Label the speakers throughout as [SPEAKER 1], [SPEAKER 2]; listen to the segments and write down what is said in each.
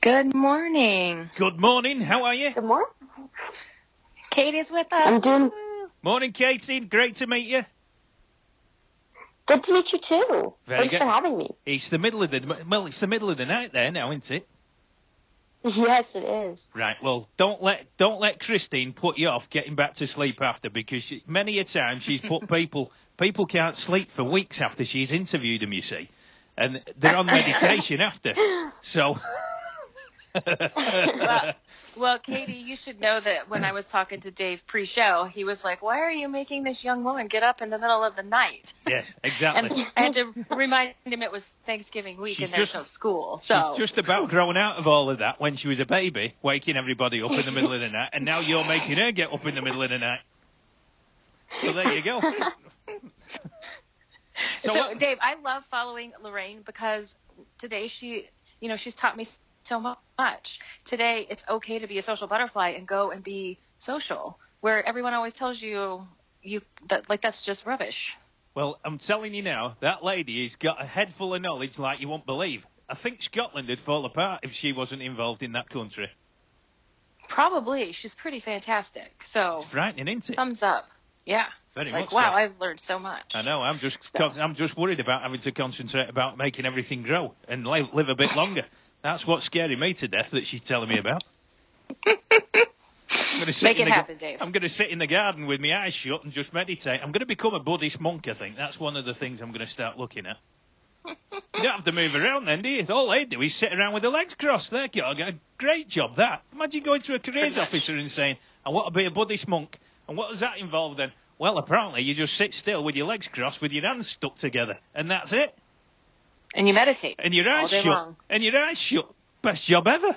[SPEAKER 1] Good morning.
[SPEAKER 2] Good morning. How are you?
[SPEAKER 3] Good morning.
[SPEAKER 1] Katie's with us.
[SPEAKER 3] I'm doing
[SPEAKER 2] Morning, Katie. Great to meet you.
[SPEAKER 3] good to meet you too.
[SPEAKER 2] Very
[SPEAKER 3] Thanks
[SPEAKER 2] good.
[SPEAKER 3] for having me.
[SPEAKER 2] It's the middle of the night there now, isn't it?
[SPEAKER 3] Yes, it is.
[SPEAKER 2] Right. Well, don't let Christine put you off getting back to sleep after, because many a time she's put people can't sleep for weeks after she's interviewed them. You see, and they're on medication after. So.
[SPEAKER 1] Well, Katie, you should know that when I was talking to Dave pre-show, he was like, "Why are you making this young woman get up in the middle of the night?"
[SPEAKER 2] Yes, exactly.
[SPEAKER 1] And I had to remind him it was Thanksgiving week and there's no school. So
[SPEAKER 2] she's just about grown out of all of that when she was a baby, waking everybody up in the middle of the night, and now you're making her get up in the middle of the night. So there you go.
[SPEAKER 1] So Dave, I love following Lorraine because today she's taught me so much. Today, it's okay to be a social butterfly and go and be social, where everyone always tells you that's just rubbish.
[SPEAKER 2] Well, I'm telling you now, that lady has got a head full of knowledge like you won't believe. I think Scotland would fall apart if she wasn't involved in that country.
[SPEAKER 1] Probably. She's pretty fantastic. So
[SPEAKER 2] it's frightening, isn't it?
[SPEAKER 1] Thumbs up. Yeah.
[SPEAKER 2] Very
[SPEAKER 1] like,
[SPEAKER 2] much
[SPEAKER 1] wow,
[SPEAKER 2] so.
[SPEAKER 1] I've learned so much.
[SPEAKER 2] I know. I'm just worried about having to concentrate about making everything grow and live a bit longer. That's what's scaring me to death that she's telling me about.
[SPEAKER 1] Make it happen, Dave.
[SPEAKER 2] I'm going to sit in the garden with my eyes shut and just meditate. I'm going to become a Buddhist monk, I think. That's one of the things I'm going to start looking at. You don't have to move around then, do you? All they do is sit around with their legs crossed. They've got a great job, that. Imagine going to a careers officer and saying, I want to be a Buddhist monk. And what does that involve then? Well, apparently you just sit still with your legs crossed with your hands stuck together. And that's it.
[SPEAKER 1] And you meditate.
[SPEAKER 2] And your eyes shut.
[SPEAKER 1] Long.
[SPEAKER 2] And your eyes shut. Best job ever.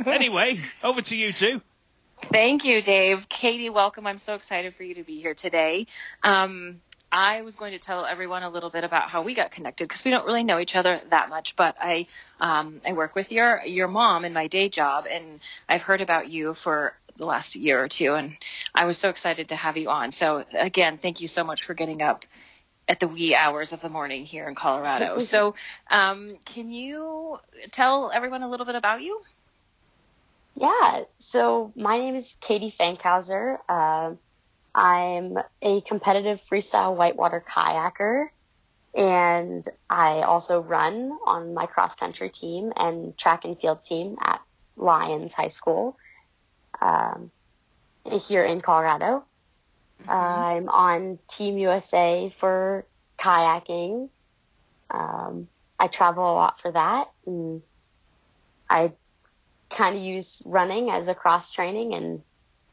[SPEAKER 2] Anyway, over to you two.
[SPEAKER 1] Thank you, Dave. Katie, welcome. I'm so excited for you to be here today. I was going to tell everyone a little bit about how we got connected because we don't really know each other that much, but I work with your mom in my day job, and I've heard about you for the last year or two, and I was so excited to have you on. So again, thank you so much for getting up at the wee hours of the morning here in Colorado. So can you tell everyone a little bit about you?
[SPEAKER 3] Yeah. So my name is Katie Fankhouser. I'm a competitive freestyle whitewater kayaker, and I also run on my cross-country team and track and field team at Lyons High School here in Colorado. Mm-hmm. I'm on Team USA for kayaking. I travel a lot for that, and I kind of use running as a cross-training, and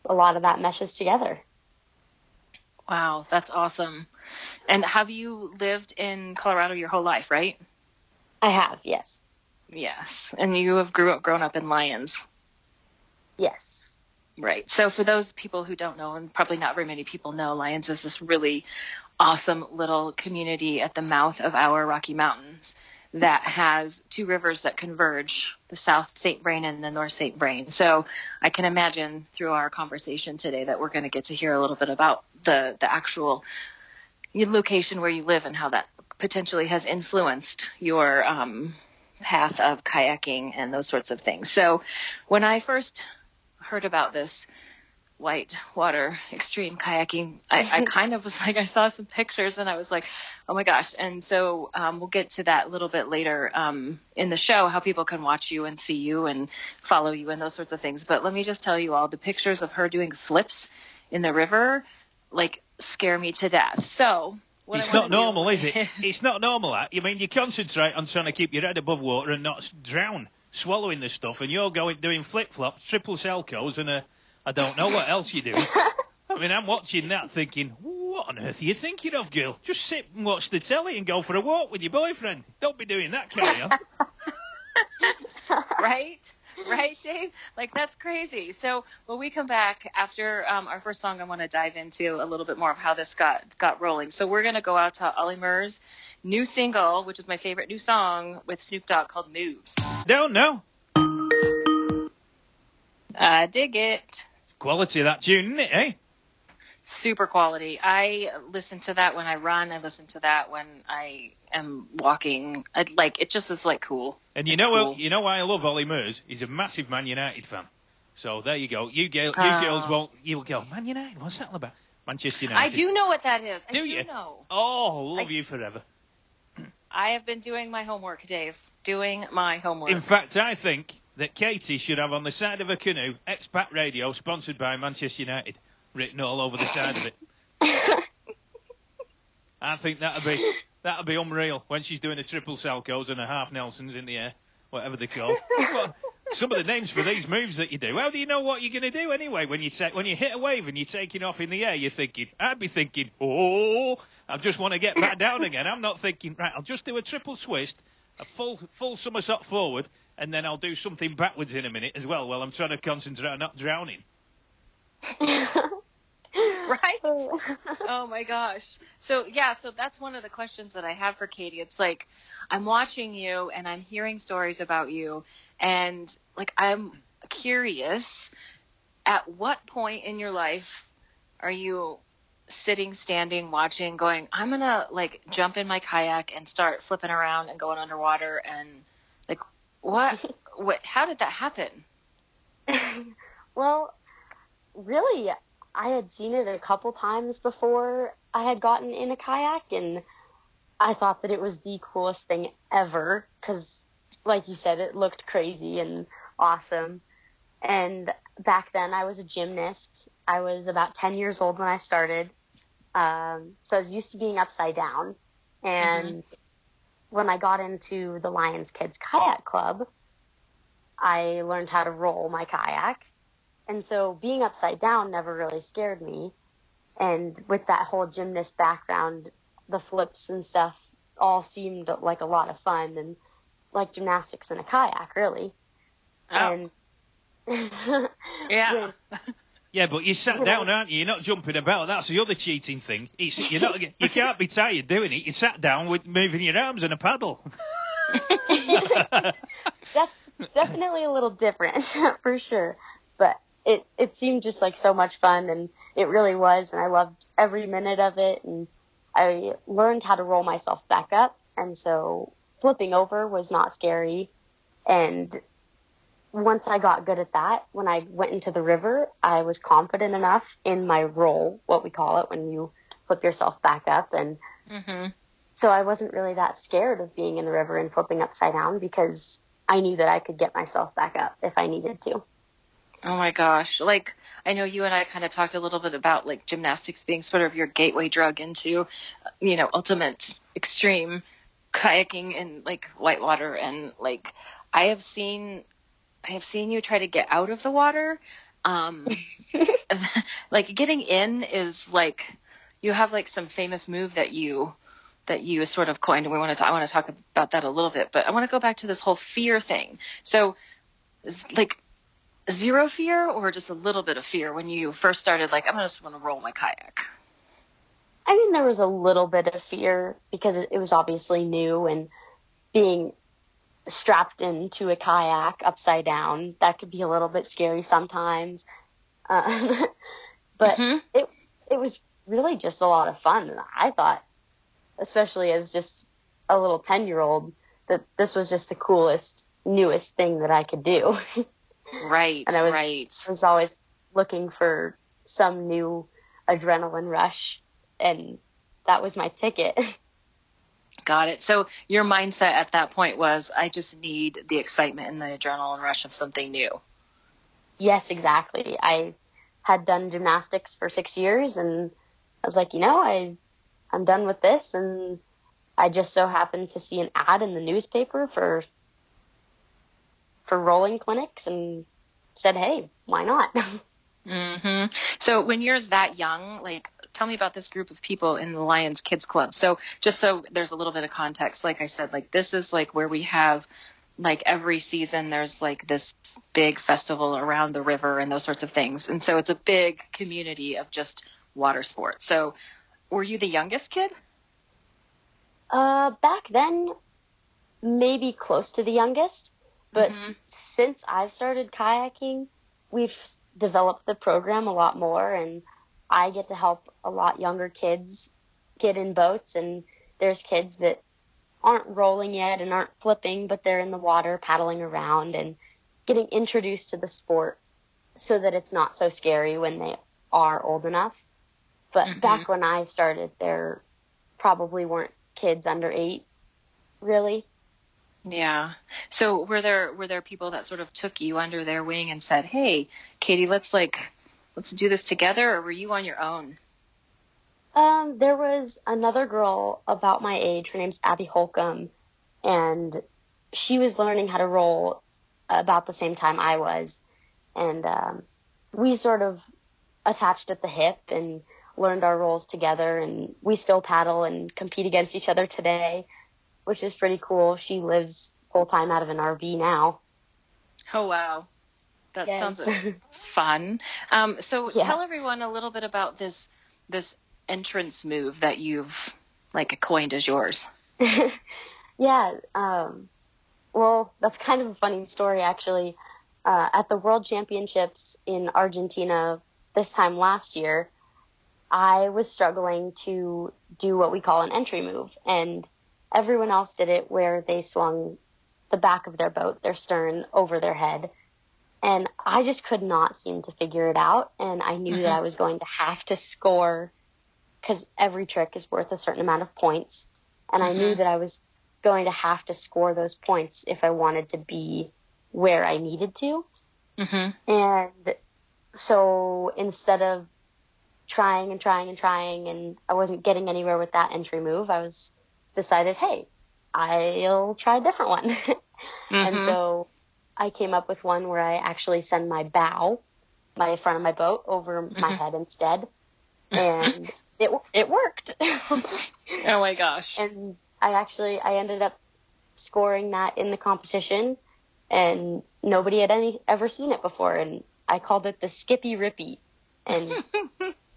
[SPEAKER 3] a lot of that meshes together.
[SPEAKER 1] Wow, that's awesome. And have you lived in Colorado your whole life, right?
[SPEAKER 3] I have, yes.
[SPEAKER 1] Yes. And you have grown up in Lyons.
[SPEAKER 3] Yes.
[SPEAKER 1] Right. So for those people who don't know, and probably not very many people know, Lyons is this really awesome little community at the mouth of our Rocky Mountains that has two rivers that converge, the South St. Vrain and the North St. Vrain. So I can imagine through our conversation today that we're going to get to hear a little bit about the actual location where you live and how that potentially has influenced your path of kayaking and those sorts of things. So when I first heard about this whitewater extreme kayaking, I kind of was like, I saw some pictures and I was like, oh my gosh. And so we'll get to that a little bit later in the show, how people can watch you and see you and follow you and those sorts of things. But let me just tell you all, the pictures of her doing flips in the river, like, scare me to death. So
[SPEAKER 2] it's not normal, is it? It's not normal. I mean, you concentrate on trying to keep your head above water and not drown, swallowing the stuff, and you're doing flip-flops, triple Selcos, and I don't know what else you're doing. I mean, I'm watching that thinking, what on earth are you thinking of, girl? Just sit and watch the telly and go for a walk with your boyfriend. Don't be doing that, carry on.
[SPEAKER 1] Right, Dave? Like, that's crazy. So when we come back after our first song, I want to dive into a little bit more of how this got rolling. So we're going to go out to Ollie Murs' new single, which is my favorite new song with Snoop Dogg, called Moves.
[SPEAKER 2] Don't know.
[SPEAKER 1] I dig it.
[SPEAKER 2] Quality of that tune, isn't it, eh?
[SPEAKER 1] Super quality. I listen to that when I run. I listen to that when I am walking. It just is like cool.
[SPEAKER 2] And
[SPEAKER 1] cool.
[SPEAKER 2] You know why I love Ollie Murs? He's a massive Man United fan. So there you go. You girls won't. You'll go, Man United. What's that all about? Manchester United.
[SPEAKER 1] I do know what that is.
[SPEAKER 2] Do
[SPEAKER 1] I
[SPEAKER 2] you?
[SPEAKER 1] do know.
[SPEAKER 2] Oh, love you forever.
[SPEAKER 1] I have been doing my homework, Dave. Doing my homework.
[SPEAKER 2] In fact, I think that Katie should have on the side of her canoe Expat Radio, sponsored by Manchester United, written all over the side of it. I think that'd be unreal when she's doing a triple Salcos and a half Nelsons in the air, whatever they're called. Well, some of the names for these moves that you do. How do you know what you're going to do anyway? When you hit a wave and you're taking off in the air, I'd be thinking, oh, I just want to get back down again. I'm not thinking, right, I'll just do a triple twist, a full somersault forward, and then I'll do something backwards in a minute as well while I'm trying to concentrate on not drowning.
[SPEAKER 1] Right? Oh my gosh. So that's one of the questions that I have for Katie. It's like, I'm watching you and I'm hearing stories about you, and like, I'm curious, at what point in your life are you sitting, standing, watching, going, I'm going to like jump in my kayak and start flipping around and going underwater, and like, how did that happen?
[SPEAKER 3] Well, really, I had seen it a couple times before I had gotten in a kayak, and I thought that it was the coolest thing ever because, like you said, it looked crazy and awesome. And back then I was a gymnast. I was about 10 years old when I started. So I was used to being upside down. And when I got into the Lions Kids Kayak Club, I learned how to roll my kayak. And so being upside down never really scared me. And with that whole gymnast background, the flips and stuff all seemed like a lot of fun and like gymnastics in a kayak, really.
[SPEAKER 1] Oh.
[SPEAKER 3] And
[SPEAKER 1] yeah.
[SPEAKER 2] Yeah, but you sat down, aren't you? You're not jumping about. That's the other cheating thing. You can't be tired doing it. You sat down with moving your arms and a paddle.
[SPEAKER 3] That's definitely a little different, for sure. But it seemed just like so much fun, and it really was, and I loved every minute of it, and I learned how to roll myself back up, and so flipping over was not scary. And once I got good at that, when I went into the river, I was confident enough in my roll, what we call it when you flip yourself back up, and so I wasn't really that scared of being in the river and flipping upside down because I knew that I could get myself back up if I needed to.
[SPEAKER 1] Oh my gosh. Like, I know you and I kind of talked a little bit about like gymnastics being sort of your gateway drug into, ultimate extreme kayaking in like whitewater. And like, I have seen you try to get out of the water. Like getting in is like, you have like some famous move that you sort of coined, and I want to talk about that a little bit, but I want to go back to this whole fear thing. So like, zero fear or just a little bit of fear when you first started, like, I'm just want to roll my kayak?
[SPEAKER 3] I mean, there was a little bit of fear because it was obviously new, and being strapped into a kayak upside down, that could be a little bit scary sometimes. But it was really just a lot of fun. And I thought, especially as just a little 10-year-old, that this was just the coolest, newest thing that I could do.
[SPEAKER 1] Right,
[SPEAKER 3] and I was always looking for some new adrenaline rush, and that was my ticket.
[SPEAKER 1] Got it. So your mindset at that point was, I just need the excitement and the adrenaline rush of something new.
[SPEAKER 3] Yes, exactly. I had done gymnastics for 6 years, and I was like, I'm done with this, and I just so happened to see an ad in the newspaper for rolling clinics and said, hey, why not?
[SPEAKER 1] So when you're that young, like, tell me about this group of people in the Lions Kids Club. So just so there's a little bit of context, like I said, like this is like where we have like every season there's like this big festival around the river and those sorts of things. And so it's a big community of just water sports. So were you the youngest kid?
[SPEAKER 3] Back then, maybe close to the youngest. But since I've started kayaking, we've developed the program a lot more, and I get to help a lot younger kids get in boats, and there's kids that aren't rolling yet and aren't flipping, but they're in the water paddling around and getting introduced to the sport so that it's not so scary when they are old enough. But back when I started, there probably weren't kids under 8, really.
[SPEAKER 1] Yeah. So were there people that sort of took you under their wing and said, "Hey, Katie, let's do this together," or were you on your own?
[SPEAKER 3] There was another girl about my age. Her name's Abby Holcomb, and she was learning how to roll about the same time I was. And we sort of attached at the hip and learned our rolls together, and we still paddle and compete against each other today, which is pretty cool. She lives full-time out of an RV now.
[SPEAKER 1] Oh, wow. That sounds fun. So tell everyone a little bit about this entrance move that you've coined as yours.
[SPEAKER 3] Yeah. Well, that's kind of a funny story, actually. At the World Championships in Argentina this time last year, I was struggling to do what we call an entry move, and everyone else did it where they swung the back of their boat, their stern, over their head. And I just could not seem to figure it out, and I knew that I was going to have to score because every trick is worth a certain amount of points, and I knew that I was going to have to score those points if I wanted to be where I needed to. And so instead of trying and I wasn't getting anywhere with that entry move, I decided, hey, I'll try a different one. And so I came up with one where I actually send my bow, my front of my boat, over my head instead. And it worked.
[SPEAKER 1] Oh my gosh.
[SPEAKER 3] And I ended up scoring that in the competition, and nobody had ever seen it before. And I called it the Skippy Rippie. And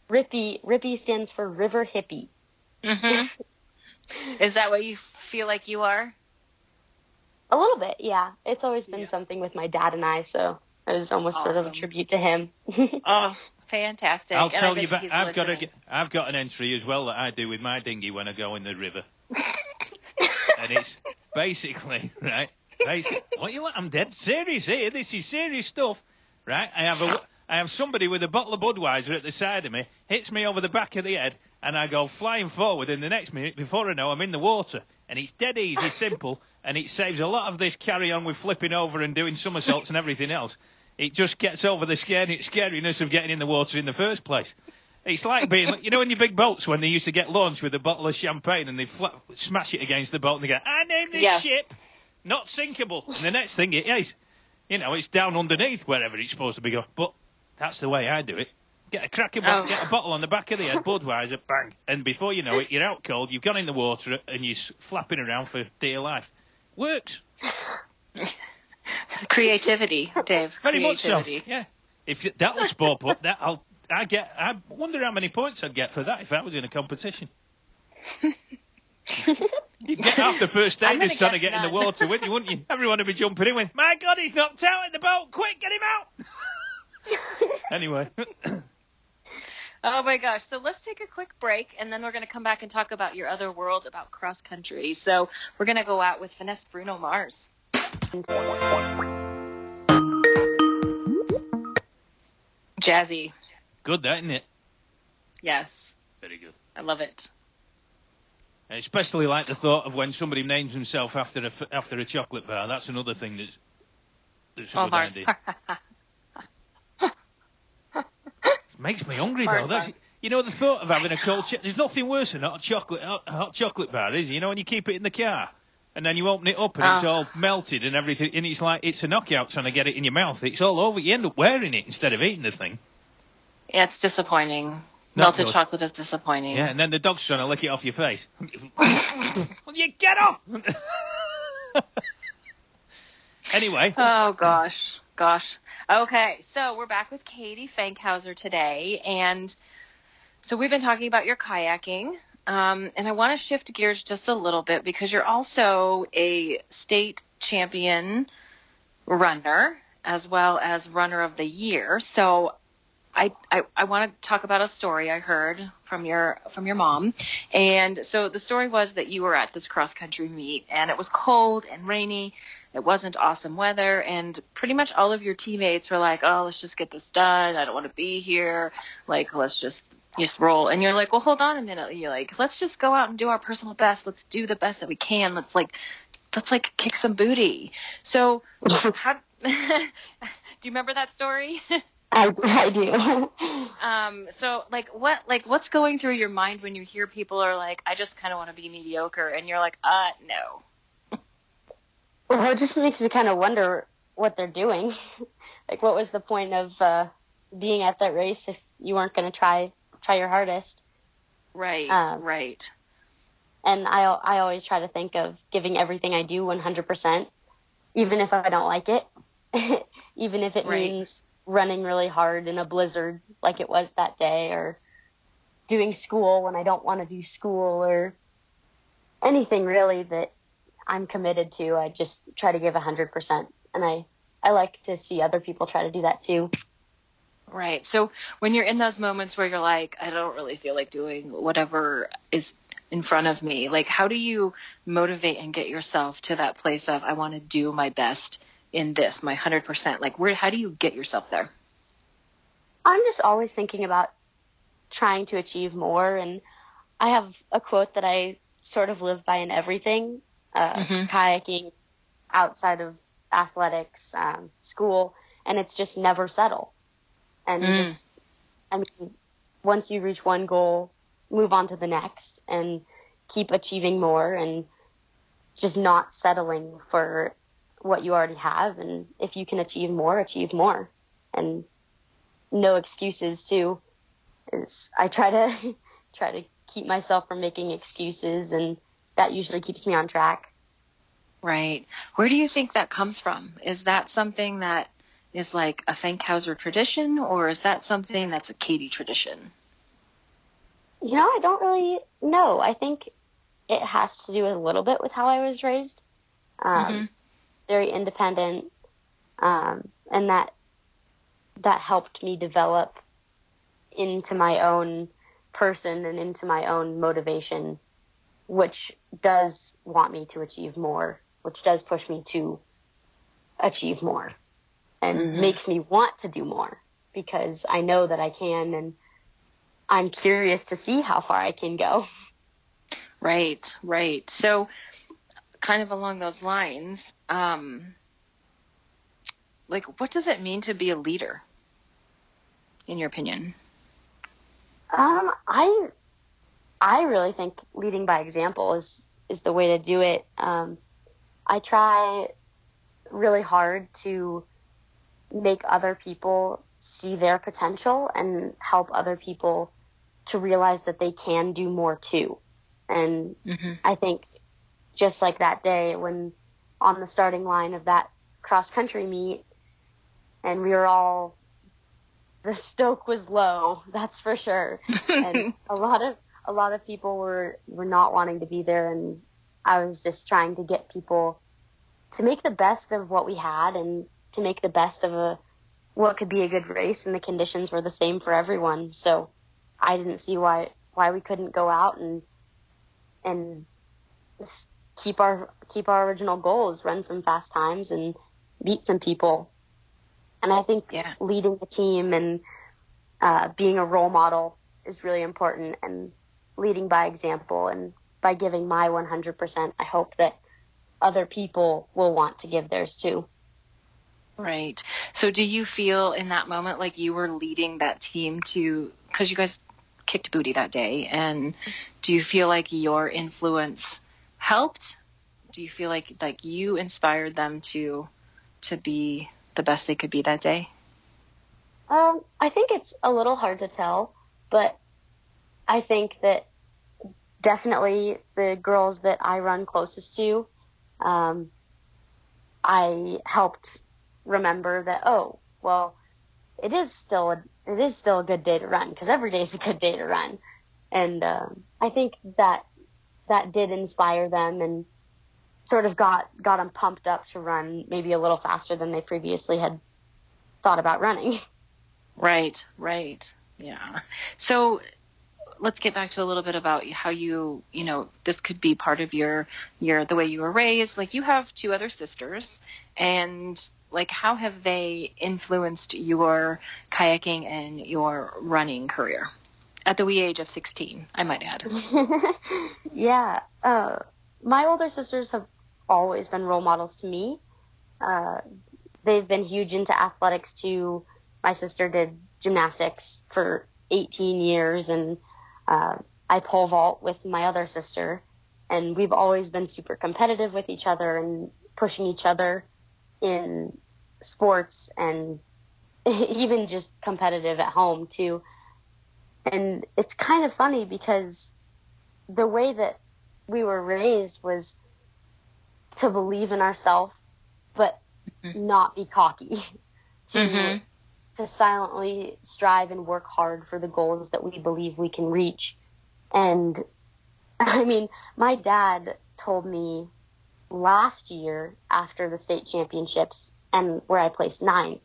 [SPEAKER 3] Rippie stands for river hippie.
[SPEAKER 1] Is that what you feel like you are?
[SPEAKER 3] A little bit, yeah. It's always been something with my dad and I, so it was almost sort of a tribute to him.
[SPEAKER 1] Oh, fantastic.
[SPEAKER 2] I'll tell you, I've got an entry as well that I do with my dinghy when I go in the river. And it's basically, right, I'm dead serious here. This is serious stuff, right? I have somebody with a bottle of Budweiser at the side of me, hits me over the back of the head, and I go flying forward in the next minute. Before I know, I'm in the water. And it's dead easy, simple, and it saves a lot of this carry on with flipping over and doing somersaults and everything else. It just gets over the scariness of getting in the water in the first place. It's like being, you know, in your big boats when they used to get launched with a bottle of champagne and they smash it against the boat and they go, I named this ship not sinkable. And the next thing it is, you know, it's down underneath wherever it's supposed to be going. But that's the way I do it. Get a cracker bottle, get a bottle on the back of the head, Budweiser, bang. And before you know it, you're out cold, you've gone in the water and you're flapping around for dear life. Works.
[SPEAKER 1] Creativity, Dave.
[SPEAKER 2] Very much so. Yeah. If that was sport put, I wonder how many points I'd get for that if I was in a competition. You'd get half the first stages trying to get in the water, wouldn't you? Everyone would be jumping in with, my God, he's knocked out in the boat. Quick, get him out. Anyway.
[SPEAKER 1] Oh, my gosh. So let's take a quick break, and then we're going to come back and talk about your other world, about cross country. So we're going to go out with Vanessa Bruno Mars. Jazzy.
[SPEAKER 2] Good, that, isn't it?
[SPEAKER 1] Yes.
[SPEAKER 2] Very good.
[SPEAKER 1] I love it.
[SPEAKER 2] I especially like the thought of when somebody names himself after a chocolate bar. That's another thing that's a good idea. It makes me hungry, though. You know, the thought of having a cold there's nothing worse than a hot chocolate bar, is it? You know, when you keep it in the car and then you open it up and it's all melted and everything, and it's like it's a knockout trying to get it in your mouth. It's all over. You end up wearing it instead of eating the thing.
[SPEAKER 1] Yeah, it's disappointing. Melted chocolate is disappointing.
[SPEAKER 2] Yeah, and then the dog's trying to lick it off your face. Will you get off? Anyway.
[SPEAKER 1] Oh, gosh. Okay, so we're back with Katie Fankhouser today, and so we've been talking about your kayaking, and I want to shift gears just a little bit because you're also a state champion runner as well as runner of the year. So I want to talk about a story I heard from your mom. And so the story was that you were at this cross country meet and it was cold and rainy. It wasn't awesome weather, and pretty much all of your teammates were like, "Oh, let's just get this done. I don't want to be here. Like, let's just roll." And you're like, "Well, hold on a minute." You're like, "Let's just go out and do our personal best. Let's do the best that we can. Let's kick some booty." So how do you remember that story?
[SPEAKER 3] I do.
[SPEAKER 1] So what's going through your mind when you hear people are like, "I just kind of want to be mediocre," and you're like, no.
[SPEAKER 3] Well, it just makes me kind of wonder what they're doing. Like, what was the point of being at that race if you weren't going to try your hardest?
[SPEAKER 1] Right, right.
[SPEAKER 3] And I always try to think of giving everything I do 100%, even if I don't like it, even if it means running really hard in a blizzard like it was that day, or doing school when I don't want to do school, or anything really that I'm committed to. I just try to give 100%. And I like to see other people try to do that too.
[SPEAKER 1] Right. So when you're in those moments where you're like, I don't really feel like doing whatever is in front of me, like, how do you motivate and get yourself to that place of, I want to do my best in this, my 100%? Like, how do you get yourself there?
[SPEAKER 3] I'm just always thinking about trying to achieve more. And I have a quote that I sort of live by in everything, kayaking, outside of athletics, school, and it's just never settle. And once you reach one goal, move on to the next and keep achieving more, and just not settling for what you already have. And if you can achieve more, and no excuses too. I try to keep myself from making excuses, and that usually keeps me on track.
[SPEAKER 1] Right. Where do you think that comes from? Is that something that is like a Fankhouser tradition, or is that something that's a Katie tradition?
[SPEAKER 3] I don't really know. I think it has to do a little bit with how I was raised. Very independent, and that helped me develop into my own person and into my own motivation, which does want me to achieve more, which does push me to achieve more, and makes me want to do more, because I know that I can, and I'm curious to see how far I can go.
[SPEAKER 1] Right, right. So kind of along those lines, what does it mean to be a leader, in your opinion?
[SPEAKER 3] I really think leading by example is the way to do it. I try really hard to make other people see their potential and help other people to realize that they can do more too. And I think just like that day when on the starting line of that cross country meet, and we were all, the stoke was low, that's for sure. And a lot of people were not wanting to be there, and I was just trying to get people to make the best of what we had, and to make the best of what could be a good race, and the conditions were the same for everyone. So I didn't see why we couldn't go out and keep our original goals, run some fast times and beat some people. And I think leading the team and being a role model is really important, and leading by example, and by giving my 100%, I hope that other people will want to give theirs too.
[SPEAKER 1] Right. So do you feel in that moment like you were leading that team because you guys kicked booty that day, and do you feel like your influence helped? Do you feel like you inspired them to be the best they could be that day?
[SPEAKER 3] I think it's a little hard to tell, but I think that definitely the girls that I run closest to, I helped remember that, oh, well, it is still a good day to run, because every day is a good day to run. And I think that did inspire them, and sort of got them pumped up to run maybe a little faster than they previously had thought about running.
[SPEAKER 1] Right. Yeah. So let's get back to a little bit about how this could be part of your the way you were raised. Like, you have two other sisters, and like, how have they influenced your kayaking and your running career at the wee age of 16, I might add?
[SPEAKER 3] Yeah. My older sisters have always been role models to me. They've been huge into athletics too. My sister did gymnastics for 18 years, and I pole vault with my other sister, and we've always been super competitive with each other and pushing each other in sports, and even just competitive at home too. And it's kind of funny because the way that we were raised was to believe in ourselves, but not be cocky, to silently strive and work hard for the goals that we believe we can reach. And I mean, my dad told me last year after the state championships, and where I placed 9th,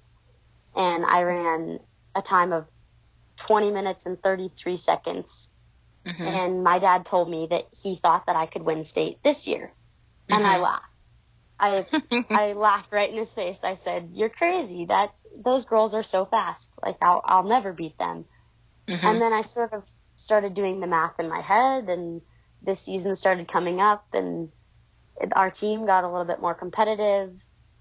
[SPEAKER 3] and I ran a time of 20 minutes and 33 seconds. And my dad told me that he thought that I could win state this year. And I laughed. I laughed right in his face. I said, "You're crazy. Those girls are so fast. Like, I'll never beat them." And then I sort of started doing the math in my head, and this season started coming up, and our team got a little bit more competitive.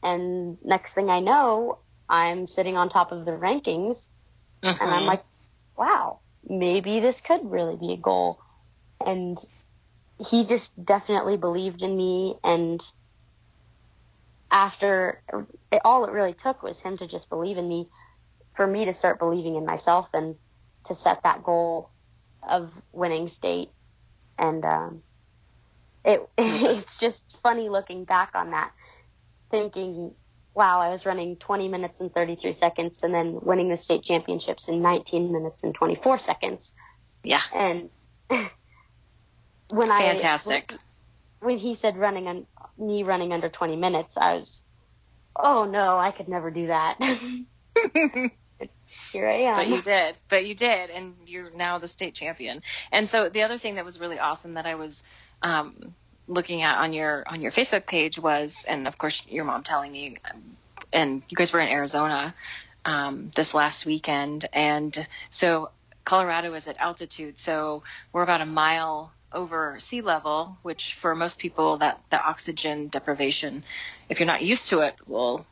[SPEAKER 3] And next thing I know, I'm sitting on top of the rankings, and I'm like, wow, maybe this could really be a goal. And he just definitely believed in me. And after all it really took was him to just believe in me for me to start believing in myself and to set that goal of winning state. And it's just funny looking back on that, thinking, wow, I was running 20 minutes and 33 seconds and then winning the state championships in 19 minutes and 24 seconds.
[SPEAKER 1] Yeah.
[SPEAKER 3] And
[SPEAKER 1] fantastic.
[SPEAKER 3] When he said running under 20 minutes, I was, oh no, I could never do that. Here I am.
[SPEAKER 1] But you did, and you're now the state champion. And so the other thing that was really awesome that I was looking at on your Facebook page was, and of course your mom telling me, and you guys were in Arizona this last weekend, and so Colorado is at altitude, so we're about a mile over sea level, which for most people, that the oxygen deprivation, if you're not used to it, will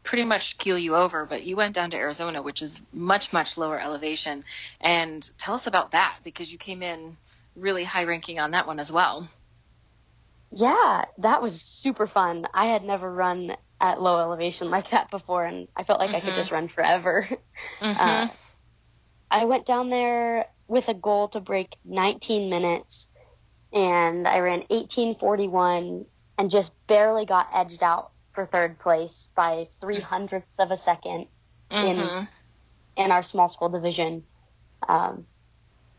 [SPEAKER 1] pretty much keel you over. But you went down to Arizona, which is much, much lower elevation. And tell us about that, because you came in really high ranking on that one as well.
[SPEAKER 3] Yeah, that was super fun. I had never run at low elevation like that before, and I felt like I could just run forever. I went down there with a goal to break 19 minutes, and I ran 18:41 and just barely got edged out for third place by 0.03 of a second in our small school division. And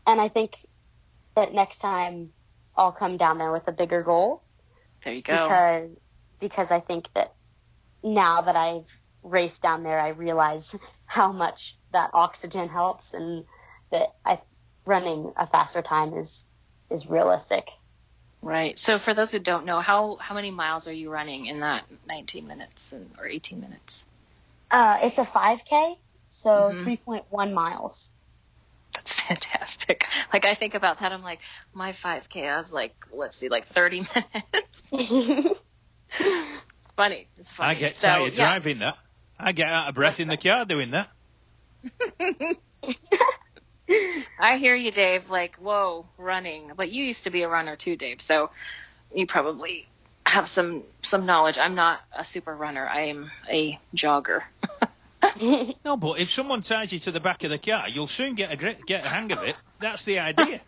[SPEAKER 3] I think that next time I'll come down there with a bigger goal.
[SPEAKER 1] There you go.
[SPEAKER 3] Because I think that now that I've raced down there, I realize how much that oxygen helps, and that running a faster time is realistic.
[SPEAKER 1] Right. So for those who don't know, how many miles are you running in that 19 minutes or 18 minutes?
[SPEAKER 3] It's a 5K, so 3.1 miles.
[SPEAKER 1] That's fantastic. Like, I think about that, I'm like, my 5K, I was like, let's see, like 30 minutes. It's funny.
[SPEAKER 2] I get tired driving that. I get out of breath in the car doing that.
[SPEAKER 1] I hear you, Dave. Like, whoa, running. But you used to be a runner too, Dave. So you probably have some knowledge. I'm not a super runner. I am a jogger.
[SPEAKER 2] No, but if someone ties you to the back of the car, you'll soon get a hang of it. That's the idea.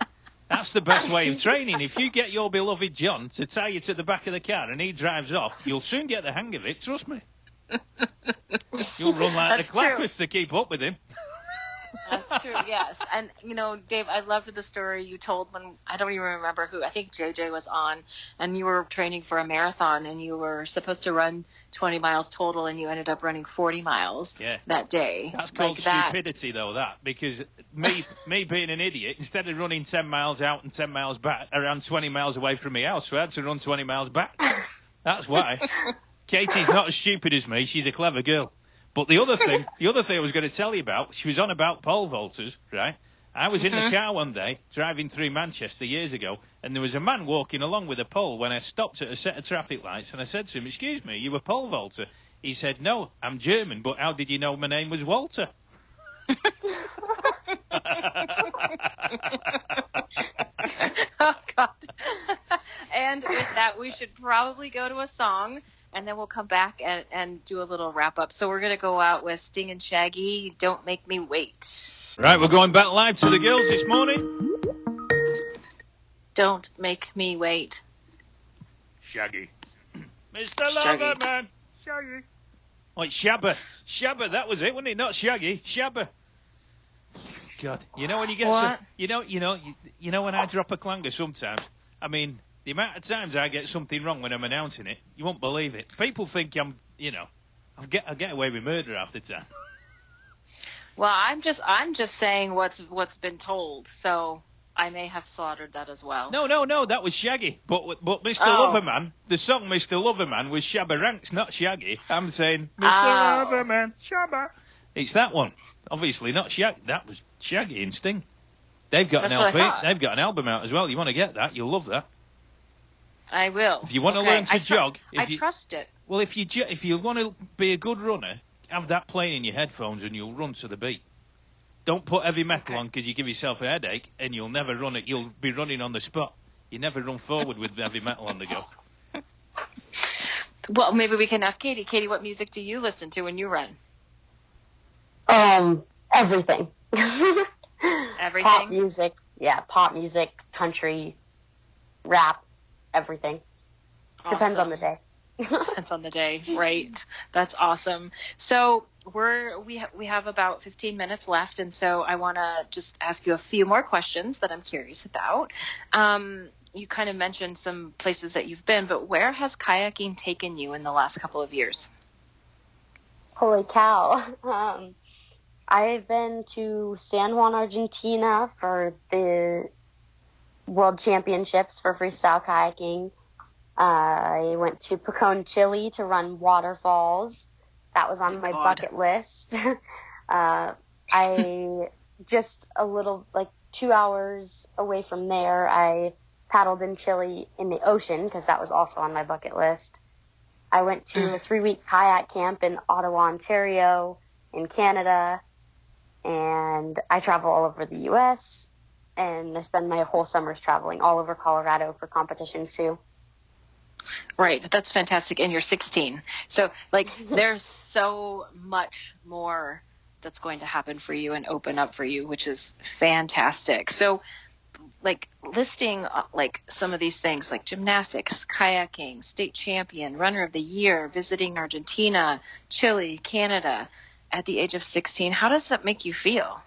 [SPEAKER 2] That's the best way of training. If you get your beloved John to tie you to the back of the car and he drives off, you'll soon get the hang of it. Trust me. You'll run like the clappers to keep up with him.
[SPEAKER 1] That's true, yes. And, Dave, I loved the story you told when, I don't even remember who, I think JJ was on, and you were training for a marathon, and you were supposed to run 20 miles total, and you ended up running 40 miles that day.
[SPEAKER 2] That's called stupidity, though, because me being an idiot, instead of running 10 miles out and 10 miles back, I ran 20 miles away from my house, so I had to run 20 miles back. That's why. Katie's not as stupid as me. She's a clever girl. But the other thing I was going to tell you about, she was on about pole vaulters, right? I was in the car one day, driving through Manchester years ago, and there was a man walking along with a pole when I stopped at a set of traffic lights, and I said to him, "Excuse me, you a pole vaulter?" He said, "No, I'm German, but how did you know my name was Walter?"
[SPEAKER 1] Oh, God. And with that, we should probably go to a song, and then we'll come back and do a little wrap-up. So we're going to go out with Sting and Shaggy, Don't Make Me Wait.
[SPEAKER 2] Right, we're going back live to the girls this morning.
[SPEAKER 1] Don't Make Me Wait.
[SPEAKER 2] Shaggy. Mr. Loverman. Shaggy. Oh, it's Shabba. Shabba, that was it, wasn't it? Not Shaggy. Shabba. God, when you get
[SPEAKER 1] what?
[SPEAKER 2] Some, when I drop a clanger sometimes, I mean, the amount of times I get something wrong when I'm announcing it, you won't believe it. People think I get away with murder half the time.
[SPEAKER 1] Well, I'm just saying what's been told, so I may have slaughtered that as well.
[SPEAKER 2] No, that was Shaggy. But Mr. Loverman, the song Mr. Loverman was Shabba Ranks, not Shaggy. I'm saying Mr. Loverman, Shabba. It's that one. Obviously not Shaggy. That was Shaggy and Sting. They've got an LP. They've got an album out as well. You want to get that? You'll love that.
[SPEAKER 1] I will.
[SPEAKER 2] If you want to learn to jog,
[SPEAKER 1] I trust it.
[SPEAKER 2] Well, if you want to be a good runner, have that playing in your headphones and you'll run to the beat. Don't put heavy metal on because you give yourself a headache and you'll never run it. You'll be running on the spot. You never run forward with heavy metal on the go.
[SPEAKER 1] Well, maybe we can ask Katie. Katie, what music do you listen to when you run?
[SPEAKER 3] Everything.
[SPEAKER 1] Everything?
[SPEAKER 3] Pop music. Yeah, pop music, country, rap, everything.
[SPEAKER 1] Awesome.
[SPEAKER 3] Depends on the day.
[SPEAKER 1] Depends on the day, right? That's awesome. So we have about 15 minutes left, and so I want to just ask you a few more questions that I'm curious about. You kind of mentioned some places that you've been, but where has kayaking taken you in the last couple of years?
[SPEAKER 3] Holy cow. I've been to San Juan, Argentina for the World Championships for freestyle kayaking. I went to Picon, Chile to run waterfalls. That was on my bucket list. I just a little, 2 hours away from there, I paddled in Chile in the ocean because that was also on my bucket list. I went to a 3-week kayak camp in Ottawa, Ontario, in Canada, and I travel all over the U.S., and I spend my whole summers traveling all over Colorado for competitions too.
[SPEAKER 1] Right. That's fantastic. And you're 16. So, there's so much more that's going to happen for you and open up for you, which is fantastic. So, listing, some of these things, like gymnastics, kayaking, state champion, runner of the year, visiting Argentina, Chile, Canada, at the age of 16, how does that make you feel?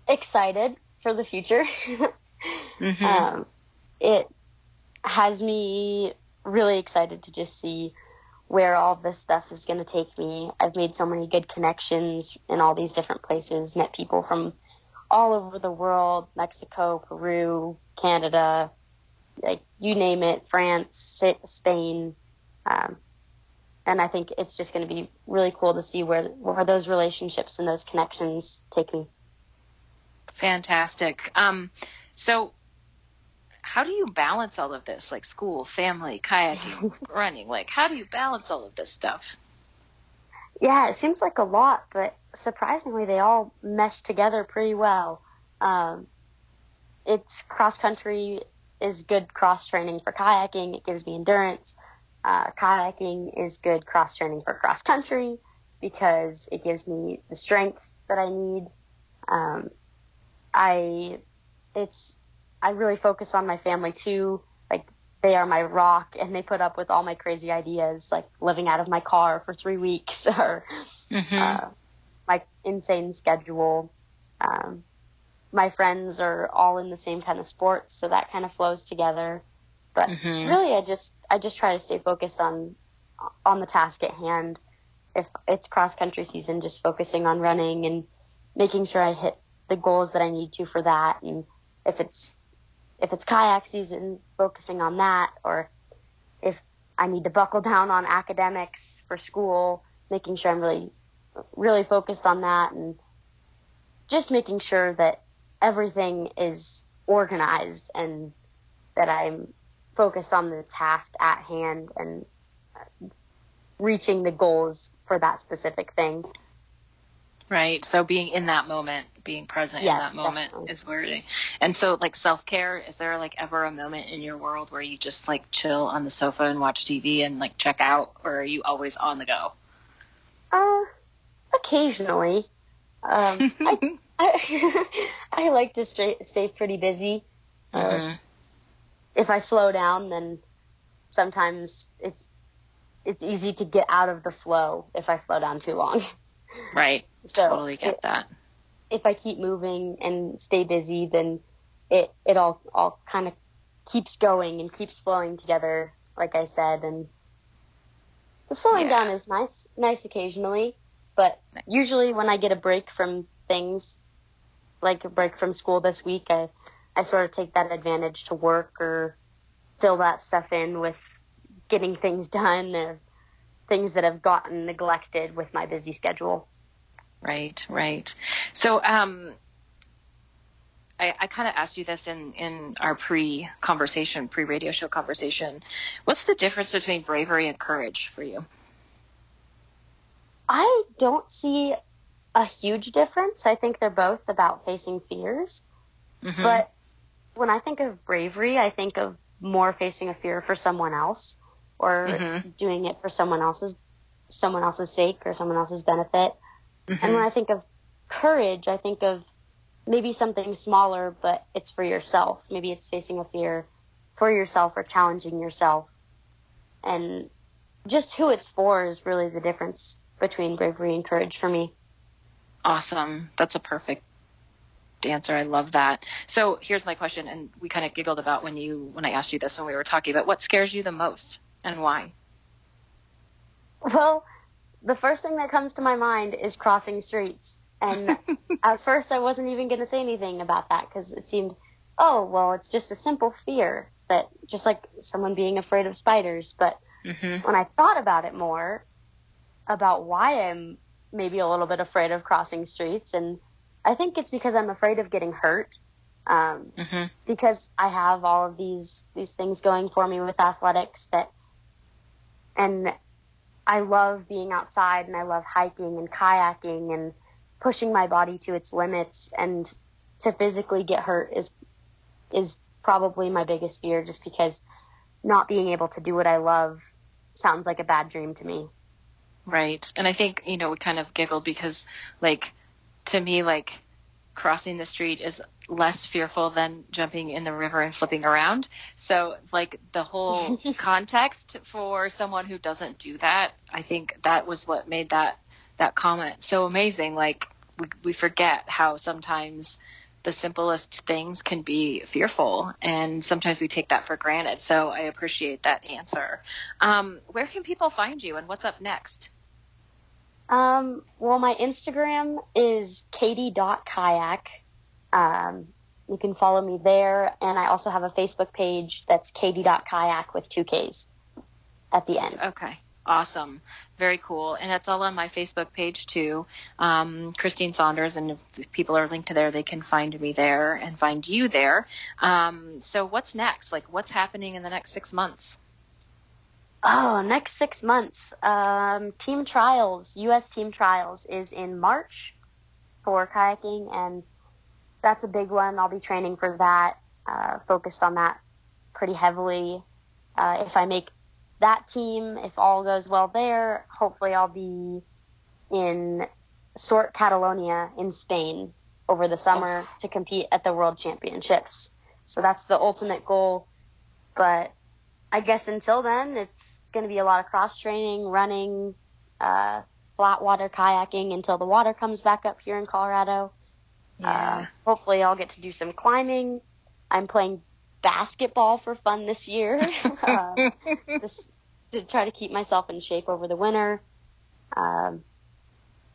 [SPEAKER 3] Excited for the future. It has me really excited to just see where all this stuff is going to take me. I've made so many good connections in all these different places, met people from all over the world, Mexico, Peru, Canada, you name it, France, Spain. And I think it's just going to be really cool to see where those relationships and those connections take me.
[SPEAKER 1] Fantastic. So how do you balance all of this, like school, family, kayaking, running? How do you balance all of this stuff?
[SPEAKER 3] Yeah, it seems like a lot, but surprisingly, they all mesh together pretty well. It's cross-country is good cross-training for kayaking. It gives me endurance. Kayaking is good cross-training for cross-country because it gives me the strength that I need. I really focus on my family too. They are my rock, and they put up with all my crazy ideas, like living out of my car for 3 weeks or my insane schedule. My friends are all in the same kind of sports, so that kind of flows together. But really, I just try to stay focused on the task at hand. If it's cross country season, just focusing on running and making sure I hit the goals that I need to for that. And if it's kayak season, focusing on that. Or if I need to buckle down on academics for school, making sure I'm really, really focused on that, and just making sure that everything is organized and that I'm focused on the task at hand and reaching the goals for that specific thing.
[SPEAKER 1] Right. So being in that moment, being present in that moment definitely. Is where it, and so like self-care, is there like ever a moment in your world where you just like chill on the sofa and watch TV and like check out, or are you always on the go?
[SPEAKER 3] Occasionally. I like to stay pretty busy. If I slow down, then sometimes it's easy to get out of the flow if I slow down too long.
[SPEAKER 1] Right.
[SPEAKER 3] So
[SPEAKER 1] totally get that.
[SPEAKER 3] If I keep moving and stay busy, then it all kind of keeps going and keeps flowing together, like I said. And the slowing down is nice occasionally, but usually when I get a break from things, like a break from school this week, I sort of take that advantage to work or fill that stuff in with getting things done or things that have gotten neglected with my busy schedule.
[SPEAKER 1] Right. So I kind of asked you this in our pre-radio show conversation. What's the difference between bravery and courage for you?
[SPEAKER 3] I don't see a huge difference. I think they're both about facing fears. But when I think of bravery, I think of more facing a fear for someone else or doing it for someone else's sake or someone else's benefit. And when I think of courage, I think of maybe something smaller, but it's for yourself. Maybe it's facing a fear for yourself or challenging yourself. And just who it's for is really the difference between bravery and courage for me.
[SPEAKER 1] Awesome. That's a perfect answer. I love that. So here's my question, and we kind of giggled about when I asked you this when we were talking about what scares you the most and why?
[SPEAKER 3] Well, the first thing that comes to my mind is crossing streets. And at first I wasn't even going to say anything about that because it seemed, it's just a simple fear, that just like someone being afraid of spiders. But when I thought about it more, about why I'm maybe a little bit afraid of crossing streets, and I think it's because I'm afraid of getting hurt, because I have all of these things going for me with athletics and I love being outside and I love hiking and kayaking and pushing my body to its limits, and to physically get hurt is probably my biggest fear, just because not being able to do what I love sounds like a bad dream to me.
[SPEAKER 1] Right. And I think, we kind of giggled because, to me, crossing the street is less fearful than jumping in the river and flipping around. So, the whole context for someone who doesn't do that, I think that was what made that comment so amazing. We forget how sometimes the simplest things can be fearful, and sometimes we take that for granted. So I appreciate that answer. Where can people find you, and what's up next?
[SPEAKER 3] Well, my Instagram is katie.kayak. You can follow me there, and I also have a Facebook page that's katie.kayak with 2 Ks at the end.
[SPEAKER 1] Okay. Awesome. Very cool. And it's all on my Facebook page too. Christine Saunders, and if people are linked to there, they can find me there and find you there. So what's next? What's happening in the next 6 months?
[SPEAKER 3] Next 6 months. Team trials, U.S. team trials is in March for kayaking, and that's a big one. I'll be training for that, focused on that pretty heavily. If I make that team, if all goes well there, hopefully I'll be in Sort Catalonia in Spain over the summer to compete at the World Championships. So that's the ultimate goal. But I guess until then, it's going to be a lot of cross training, running, flat water kayaking until the water comes back up here in Colorado.
[SPEAKER 1] Yeah.
[SPEAKER 3] Hopefully I'll get to do some climbing. I'm playing basketball for fun this year, just to try to keep myself in shape over the winter.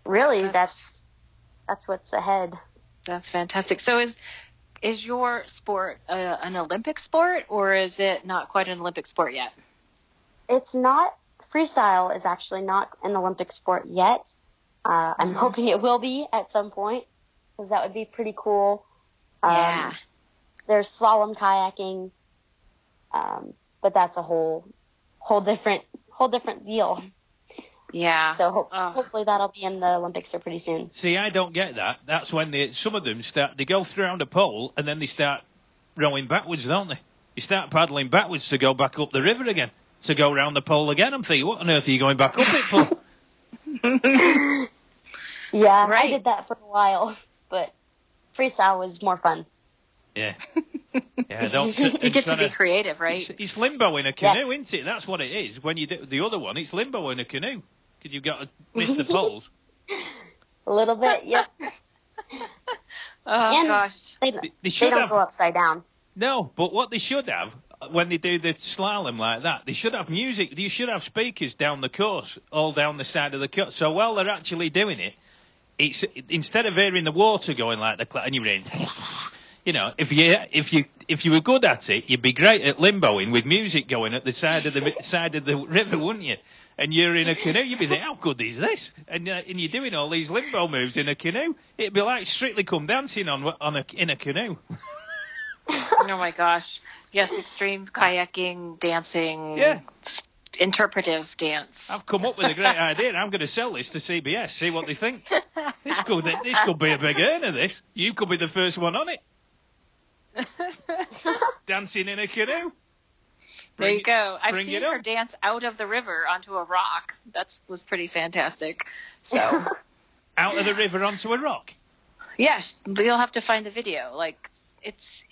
[SPEAKER 3] Really, that's what's ahead.
[SPEAKER 1] That's fantastic. So is your sport an Olympic sport, or is it not quite an Olympic sport yet?
[SPEAKER 3] It's not. Freestyle is actually not an Olympic sport yet. I'm hoping it will be at some point, because that would be pretty cool.
[SPEAKER 1] Yeah.
[SPEAKER 3] There's slalom kayaking, but that's a whole different deal.
[SPEAKER 1] Yeah.
[SPEAKER 3] So hopefully that'll be in the Olympics here pretty soon.
[SPEAKER 2] See, I don't get that. That's when some of them they go around a pole and then they start rowing backwards, don't they? You start paddling backwards to go back up the river again, to go round the pole again. I'm thinking, what on earth are you going back up it for?
[SPEAKER 3] Yeah,
[SPEAKER 1] right.
[SPEAKER 3] I did that for a while, but freestyle was more fun.
[SPEAKER 2] Yeah. Yeah, don't.
[SPEAKER 1] You get to be creative, right?
[SPEAKER 2] It's limbo in a canoe,
[SPEAKER 3] Yes.
[SPEAKER 2] isn't it? That's what it is. When you do the other one, it's limbo in a canoe. Because you've got to miss the poles.
[SPEAKER 3] A little bit, yep.
[SPEAKER 1] Oh,
[SPEAKER 3] And
[SPEAKER 1] gosh.
[SPEAKER 3] They don't go upside down.
[SPEAKER 2] No, but what they should have, when they do the slalom like that, they should have music. You should have speakers down the course, all down the side of the course. So while they're actually doing it, it's instead of hearing the water going like the and you're in, you know, if you were good at it, you'd be great at limboing with music going at the side of the river, wouldn't you? And you're in a canoe, you'd be thinking, how good is this? And you're doing all these limbo moves in a canoe. It'd be like Strictly Come Dancing in a canoe.
[SPEAKER 1] Oh my gosh. Yes, extreme kayaking, dancing,
[SPEAKER 2] Yeah.
[SPEAKER 1] interpretive dance.
[SPEAKER 2] I've come up with a great idea. I'm going to sell this to CBS, see what they think. This could be a big earner, this. You could be the first one on it. Dancing in a canoe.
[SPEAKER 1] There you go. I've
[SPEAKER 2] bring
[SPEAKER 1] seen
[SPEAKER 2] it
[SPEAKER 1] her
[SPEAKER 2] on.
[SPEAKER 1] dance out of the river onto a rock. That was pretty fantastic. So,
[SPEAKER 2] Out of the river onto a rock.
[SPEAKER 1] yes, you'll have to find the video. Like, it's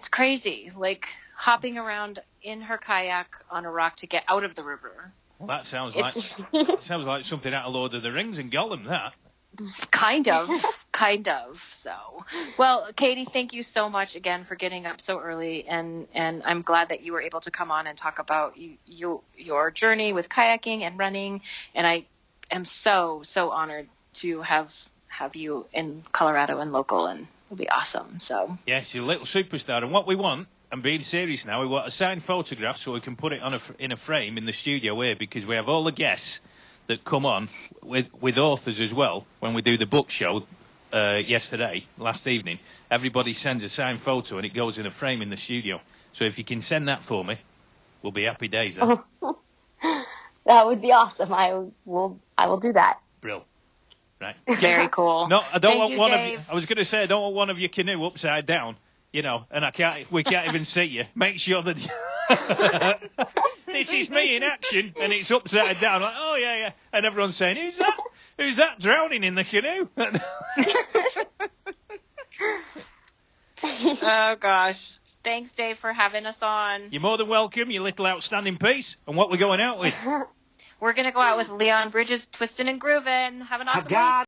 [SPEAKER 1] crazy. Like, hopping around in her kayak on a rock to get out of the river.
[SPEAKER 2] Well, that sounds like something out of Lord of the Rings and Gollum, that.
[SPEAKER 1] Kind of. So, well, Katie, thank you so much again for getting up so early, and I'm glad that you were able to come on and talk about your journey with kayaking and running, and I am so honored to have you in Colorado and local, and it'll be awesome. So
[SPEAKER 2] Yes, you're a little superstar, and what we want, I'm being serious now, we want a signed photograph so we can put it in a frame in the studio here, because we have all the guests that come on with authors as well when we do the book show last evening. Everybody sends a signed photo and it goes in a frame in the studio. So if you can send that for me, we'll be happy days then.
[SPEAKER 3] That would be awesome. I will do that.
[SPEAKER 2] Brill. Right.
[SPEAKER 1] very cool.
[SPEAKER 2] No, I don't
[SPEAKER 1] Thank
[SPEAKER 2] want
[SPEAKER 1] you,
[SPEAKER 2] one
[SPEAKER 1] Dave.
[SPEAKER 2] of you. I was going to say I don't want one of your canoe upside down, you know, and we can't even see you. Make sure that this is me in action and it's upside down. Like, oh yeah, and everyone's saying, "Who's that? Who's that drowning in the canoe?"
[SPEAKER 1] Oh gosh. Thanks, Dave, for having us on.
[SPEAKER 2] You're more than welcome, you little outstanding piece. And what we're going out with?
[SPEAKER 1] We're gonna go out with Leon Bridges, Twistin' and Groovin'. Have an awesome week.